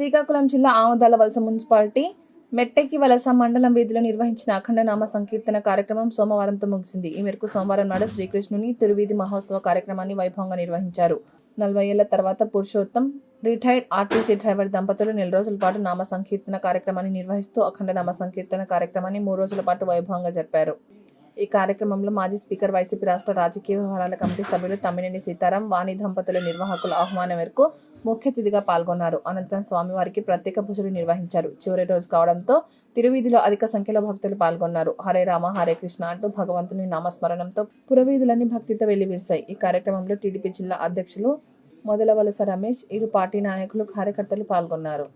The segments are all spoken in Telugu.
శ్రీకాకుళం జిల్లా ఆమదాల వలస మున్సిపాలిటీ మెట్టెకి వలస మండలం వీధిలో నిర్వహించిన అఖండ నామ సంకీర్తన కార్యక్రమం సోమవారంతో ముగిసింది. ఈ మేరకు సోమవారం నాడు శ్రీకృష్ణుని తిరువీధి మహోత్సవ కార్యక్రమాన్ని వైభవంగా నిర్వహించారు. 40 ఏళ్ల తర్వాత పురుషోత్తం రిటైర్డ్ ఆర్టీసీ డ్రైవర్ దంపతులు 4 రోజుల పాటు నామ సంకీర్తన కార్యక్రమాన్ని నిర్వహిస్తూ అఖండ నామ సంకీర్తన కార్యక్రమాన్ని 3 రోజుల పాటు వైభవంగా జరిపారు. ఈ కార్యక్రమంలో మాజీ స్పీకర్, వైసీపీ రాష్ట్ర రాజకీయ వ్యవహారాల కమిటీ సభ్యులు తమ్మినేని సీతారాం, వాణి దంపతుల నిర్వాహకుల ఆహ్వానం మేరకు ముఖ్య అతిథిగా పాల్గొన్నారు. అనంతరం స్వామివారికి ప్రత్యేక పూజలు నిర్వహించారు. చివరి రోజు కావడంతో తిరువీధిలో అధిక సంఖ్యలో భక్తులు పాల్గొన్నారు. హరే రామ హరే కృష్ణ అంటూ భగవంతుని నామస్మరణంతో పురవీధులన్నీ భక్తితో వెల్లివిరిశాయి. ఈ కార్యక్రమంలో టీడీపీ జిల్లా అధ్యక్షులు మొదలవలస రమేష్, ఇరు పార్టీ నాయకులు, కార్యకర్తలు పాల్గొన్నారు.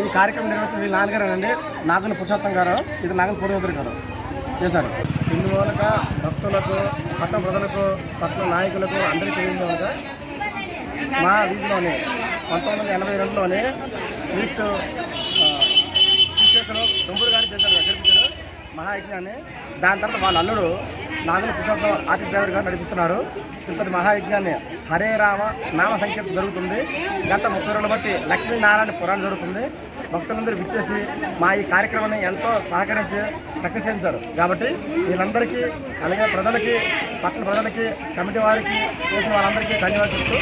ఈ కార్యక్రమం నిర్వహించిన వీళ్ళ నాన్నగారు అండి, నాగన పురుషోత్తం గారు, ఇది నాగన పూర్వోత్తరి గారు చేశారు. ఇందువలన భక్తులకు, పట్టణ ప్రజలకు, పట్టణ నాయకులకు అందరికీ తెలియజేయగా మా వీధిలోనే 1982లోనే స్ట్రీట్ తొంభూరు గారి జరిపించారు మహాయజ్ఞాన్ని. దాని తర్వాత వాళ్ళ అల్లుడు నాగన పురుషోత్తం ఆర్టీసీ డ్రైవర్ గారు నడిపిస్తున్నారు. ఇంతటి మహాయజ్ఞాన్ని హరే రామ నామ సంకీర్తన జరుగుతుంది. గత 30 రోజులు బట్టి లక్ష్మీనారాయణ పురాణం జరుగుతుంది. భక్తులందరూ విచ్చేసి మా ఈ కార్యక్రమాన్ని ఎంతో సహకరించి సక్సెస్ చేశారు. కాబట్టి వీళ్ళందరికీ, అలాగే ప్రజలకి, పట్టణ ప్రజలకి, కమిటీ వారికి, చేసిన వాళ్ళందరికీ ధన్యవాదాలు చెప్తూ